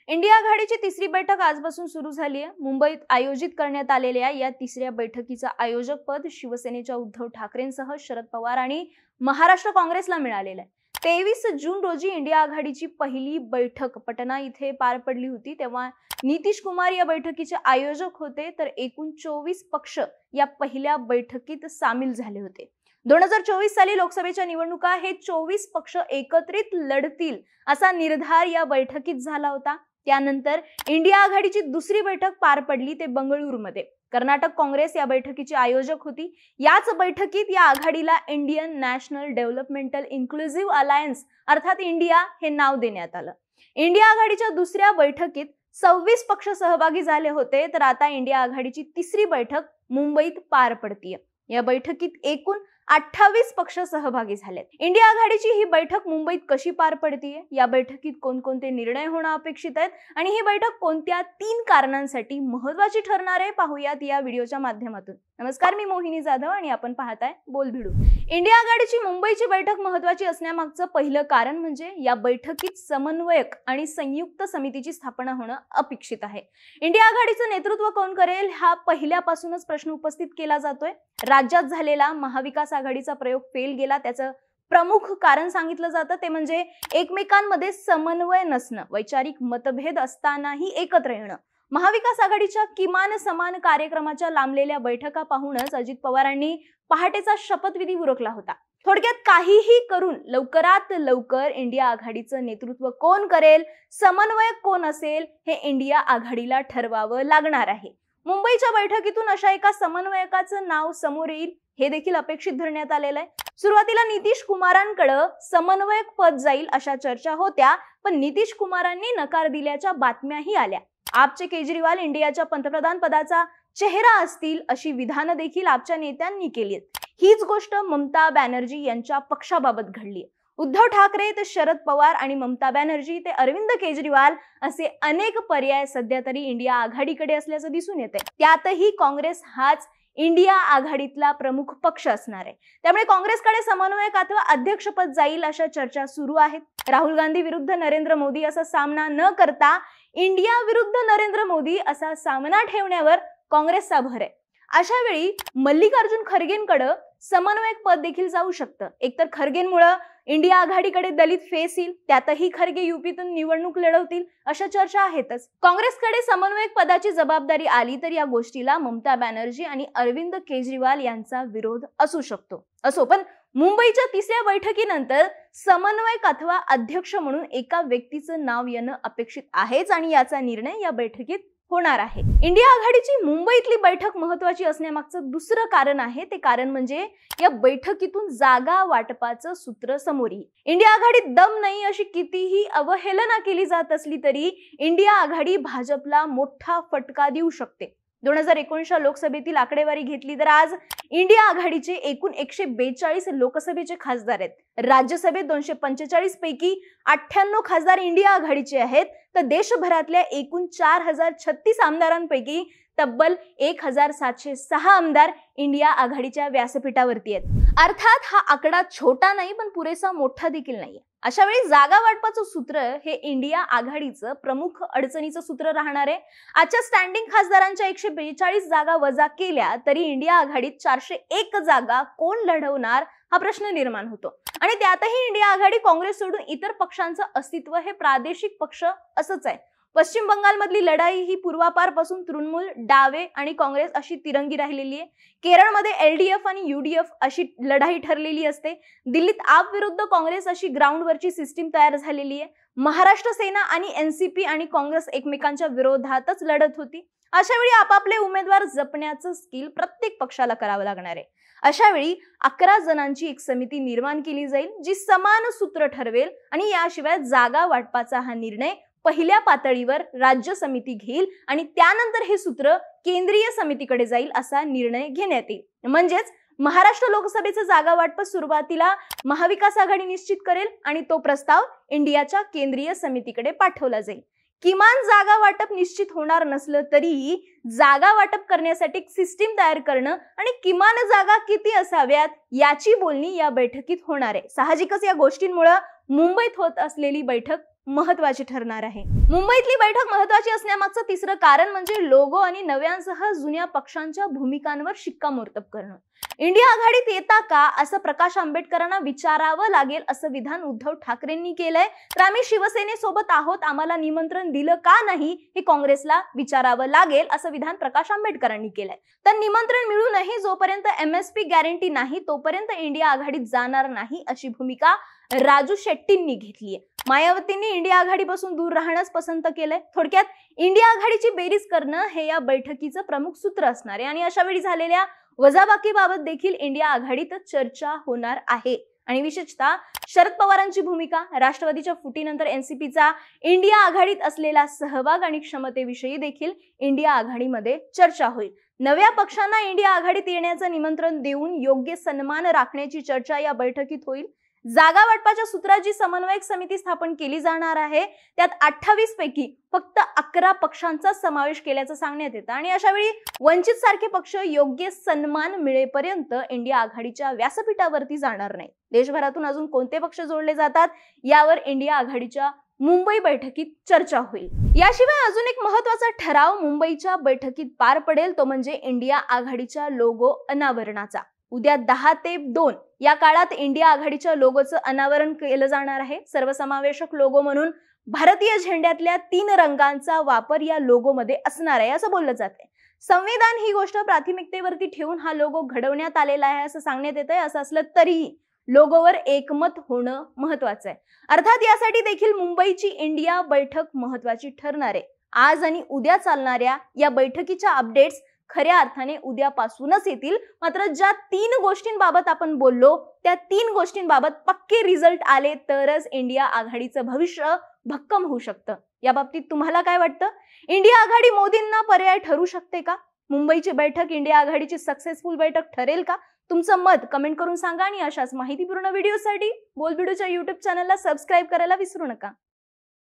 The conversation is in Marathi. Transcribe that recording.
इंडिया आघाडीची तिसरी बैठक आजपासून सुरू झाली आहे। मुंबईत आयोजित करण्यात आलेल्या या तिसऱ्या बैठकीचं आयोजक पद शिवसेनेच्या उद्धव ठाकरेंसह शरद पवार आणि महाराष्ट्र काँग्रेसला मिळालेलं आहे। 23 जून रोजी इंडिया आघाडीची पहिली बैठक पटना इथे पार पडली होती। तेव्हा नितीश कुमार या बैठकीचे आयोजक होते, तर एकूण 24 पक्ष या पहिल्या बैठकीत सामील झाले होते। 2024 साली लोकसभेच्या निवडणुका हे 24 पक्ष एकत्रित लढतील असा निर्धार या बैठकीत झाला होता। त्यानंतर इंडिया आघाडीची दुसरी बैठक पार पडली ते बंगळुरूमध्ये। कर्नाटक काँग्रेस या बैठकीची आयोजक होती। याच बैठकीत या आघाडीला Indian national developmental inclusive alliance अर्थात इंडिया हे नाव देण्यात आलं। इंडिया आघाडीच्या दुसऱ्या बैठकीत 26 पक्ष सहभागी झाले होते, तर आता इंडिया आघाडीची तिसरी बैठक मुंबईत पार पडतीये। या बैठकीत एकूण 28 पक्ष सहभागी झालेत। इंडिया आघाडीची ही बैठक मुंबईत कशी पार पडतीये, या बैठकीत कोणकोणते निर्णय होणं अपेक्षित आहेत आणि ही बैठक कोणत्या 3 कारणांसाठी महत्त्वाची ठरणार आहे पाहूयात या व्हिडिओच्या माध्यमातून। नमस्कार, मी मोहिनी जाधव आणि आपण पाहताय बोलभिडू। इंडिया आघाडीची मुंबईची बैठक महत्त्वाची असण्यामागचं पहिलं कारण म्हणजे या बैठकीत समन्वयक आणि संयुक्त समितीची स्थापना होणं अपेक्षित आहे। इंडिया आघाडीचं नेतृत्व कोण करेल हा पहिल्यापासूनच प्रश्न उपस्थित केला जातोय। राज्यात झालेला महाविकास आघाडीचा प्रयोग फेल गेला, त्याचं प्रमुख कारण सांगितलं जातं ते म्हणजे एकमेकांमध्ये समन्वय नसणं, वैचारिक मतभेद असतानाही एकत्र येणं। महाविकास आघाडीच्या किमान समान कार्यक्रमाच्या लांबलेल्या बैठका पाहूनच अजित पवारांनी पहाटेचा शपथविधी उरकला होता। थोडक्यात काहीही करून लवकरात लवकर इंडिया आघाडीचं नेतृत्व कोण करेल, समन्वयक कोण असेल हे इंडिया आघाडीला ठरवावं लागणार आहे। मुंबईच्या बैठकीतून अशा एका समन्वयकाचं नाव समोर येईल हे देखील अपेक्षित धरण्यात आलेलं आहे। सुरुवातीला नितीश कुमारांकडे समन्वयक पद जाईल अशा चर्चा होत्या, पण नितीश कुमारांनी नकार दिल्याच्या बातम्याही आल्या। आपचे केजरीवाल इंडियाच्या पंतप्रधान पदाचा चेहरा असतील अशी विधानं देखील आपच्या नेत्यांनी केली आहेत। हीच गोष्ट ममता बॅनर्जी यांच्या पक्षाबाबत घडली। उद्धव ठाकरे ते शरद पवार आणि ममता बॅनर्जी ते अरविंद केजरीवाल असे अनेक पर्याय सध्या तरी इंडिया आघाडीकडे असल्याचं दिसून येते। त्यातही काँग्रेस हाच इंडिया आघाडीतला प्रमुख पक्ष असणार आहे। त्यामुळे काँग्रेसकडे समन्वयक अथवा अध्यक्षपद जाईल अशा चर्चा सुरू आहेत। राहुल गांधी विरुद्ध नरेंद्र मोदी असा सामना न करता इंडिया विरुद्ध नरेंद्र मोदी असा सामना ठेवण्यावर काँग्रेसचा भर आहे। अशा वेळी मल्लिकार्जुन खरगेंकडे समन्वयक पद देखील जाऊ शकतं। एकतर खरगेंमुळे इंडिया आघाडीकडे दलित फेस येईल, त्यातही खरगे युपीतून निवडणूक लढवतील अशा चर्चा आहेतच। काँग्रेसकडे समन्वयक पदाची जबाबदारी आली तर या गोष्टीला ममता बॅनर्जी आणि अरविंद केजरीवाल यांचा विरोध असू शकतो। पण मुंबईच्या तिसऱ्या बैठकीनंतर समन्वयक अथवा अध्यक्ष म्हणून एका व्यक्तीचं नाव येणं अपेक्षित आहेच आणि याचा निर्णय या बैठकीत होणार आहे। इंडिया आघाडीची मुंबईतली बैठक महत्त्वाची असण्यामागचं दुसरं कारण आहे ते कारण म्हणजे या बैठकीतून जागा वाटपाचं सूत्र समोर येईल। इंडिया आघाडीत दम नाही अशी कितीही अवहेलना केली जात असली तरी इंडिया आघाडी भाजपला मोठा फटका देऊ शकते। 2019 लोकसभेतील आकडेवारी घेतली तर आज इंडिया आघाडीचे एकूण 142 लोकसभेचे खासदार आहेत। राज्यसभेत 245 पैकी 98 खासदार इंडिया आघाडीचे आहेत, तर देशभरातल्या एकूण 4036 आमदारांपैकी तब्बल 1706 आमदार इंडिया आघाडीच्या व्यासपीठावरती आहेत। अर्थात हा आकडा छोटा नाही पण पुरेसा मोठा देखील नाही। अशा वेळी जागा वाटपाचं सूत्र हे इंडिया आघाडीचं प्रमुख अडचणीचं सूत्र राहणार आहे। आजच्या स्टँडिंग खासदारांच्या 142 जागा वजा केल्या तरी इंडिया आघाडीत 401 जागा कोण लढवणार हा प्रश्न निर्माण होतो आणि त्यातही इंडिया आघाडी काँग्रेस सोडून इतर पक्षांचं अस्तित्व हे प्रादेशिक पक्ष असंच आहे। पश्चिम बंगालमधली लढाई ही पूर्वापारपासून तृणमूल, डावे आणि काँग्रेस अशी तिरंगी राहिलेली आहे। केरळमध्ये एलडीएफ आणि यूडीएफ अशी लढाई ठरलेली असते। दिल्लीत आप विरुद्ध काँग्रेस अशी ग्राउंडवरची सिस्टीम तयार झालेली आहे। महाराष्ट्र सेना आणि एनसीपी आणि काँग्रेस एकमेकांच्या विरोधातच लढत होती। अशा वेळी आपापले उमेदवार जपण्याचं स्किल प्रत्येक पक्षाला करावं लागणार आहे। अशा वेळी 11 जणांची एक समिती निर्माण केली जाईल जी समान सूत्र ठरवेल आणि याशिवाय जागा वाटपाचा हा निर्णय पहिल्या पातळीवर राज्य समिती घेईल आणि त्यानंतर हे सूत्र केंद्रीय समितीकडे जाईल असा निर्णय घेण्यात येईल। म्हणजेच महाराष्ट्र लोकसभेचं जागा वाटप सुरुवातीला महाविकास आघाडी निश्चित करेल आणि तो प्रस्ताव इंडियाच्या केंद्रीय समितीकडे पाठवला जाईल। किमान जागा वाटप निश्चित होणार नसलं तरी जागा वाटप करण्यासाठी एक सिस्टीम तयार करणं आणि किमान जागा किती असाव्यात याची बोलणी या बैठकीत होणार आहे। साहजिकच या गोष्टींमुळे मुंबईत होत असलेली बैठक महत्वाची ठरणार आहे. मुंबईतली बैठक महत्वाची असण्यामागचं तिसरं कारण म्हणजे लोगो आणि नव्यांसह जुन्या पक्षांच्या भूमिकांवर शिक्कामोर्तब करणं. इंडिया आघाडीत येता का असं प्रकाश आंबेडकरांना विचारावं लागेल असं विधान उद्धव ठाकरेंनी केलंय. तर आम्ही शिवसेनेसोबत आहोत, आम्हाला निमंत्रण दिलं का नाही हे काँग्रेसला विचारावं लागेल असं विधान प्रकाश आंबेडकरांनी केलंय. तर निमंत्रण मिळूनही जोपर्यंत MSP गॅरंटी नाही तोपर्यंत इंडिया आघाडीत जाणार नाही अशी भूमिका राजू शेट्टींनी घेतलीय. मायावतींनी इंडिया आघाडीपासून दूर राहणंच पसंत केलंय. थोडक्यात इंडिया आघाडीची बेरीज करणं हे या बैठकीचं प्रमुख सूत्र असणार आहे आणि अशा वेळी झालेल्या वजाबाकीबाबत देखील इंडिया आघाडीत चर्चा होणार आहे. आणि विशेषतः शरद पवारांची भूमिका, राष्ट्रवादीच्या फुटीनंतर NCPचा इंडिया आघाडीत असलेला सहभाग आणि क्षमतेविषयी देखील इंडिया आघाडीमध्ये चर्चा होईल. नव्या पक्षांना इंडिया आघाडीत येण्याचं निमंत्रण देऊन योग्य सन्मान राखण्याची चर्चा या बैठकीत होईल. जागा वाटपाच्या सूत्राची समन्वयक समिती स्थापन केली जाणार आहे. त्यात 28 पैकी फक्त 11 पक्षांचा समावेश केल्याचं सांगण्यात येतं आणि अशा वेळी वंचित सारखे पक्ष योग्य सन्मान मिळेपर्यंत इंडिया आघाडीच्या व्यासपीठावरती जाणार नाही. देशभरातून अजून कोणते पक्ष जोडले जातात यावर इंडिया आघाडीच्या मुंबई बैठकीत चर्चा होईल. याशिवाय अजून एक महत्वाचा ठराव मुंबईच्या बैठकीत पार पडेल, तो म्हणजे इंडिया आघाडीच्या लोगो अनावरणाचा. उद्या 10 ते 2 या काळात इंडिया आघाडीच्या लोगोचं अनावरण केलं जाणार आहे. सर्वसमावेशक लोगो म्हणून भारतीय झेंड्यातल्या 3 रंगांचा वापर या लोगोमध्ये असणार आहे असं बोललं जातंय. संविधान ही गोष्ट प्राथमिकतेवरती ठेवून हा लोगो घडवण्यात आलेला आहे असं सांगण्यात येतंय. असं असलं तरीही लोगोवर एकमत होणं महत्वाचं आहे. अर्थात यासाठी देखील मुंबईची इंडिया बैठक महत्वाची ठरणार आहे. आज आणि उद्या चालणाऱ्या या बैठकीच्या अपडेट्स खऱ्या अर्थाने उद्यापासूनच येतील. मात्र ज्या 3 गोष्टींबाबत आपण बोललो त्या 3 गोष्टींबाबत पक्के रिझल्ट आले तरच इंडिया आघाडीचं भविष्य भक्कम होऊ शकतं. या बाबतीत तुम्हाला काय वाटतं? इंडिया आघाडी मोदींना पर्याय ठरू शकते का? मुंबईची बैठक इंडिया आघाडीची सक्सेसफुल बैठक ठरेल का? तुमचं मत कमेंट करून सांगा आणि अशाच माहितीपूर्ण व्हिडिओसाठी बोलबिडूच्या YouTube चॅनलला सबस्क्राईब करायला विसरू नका.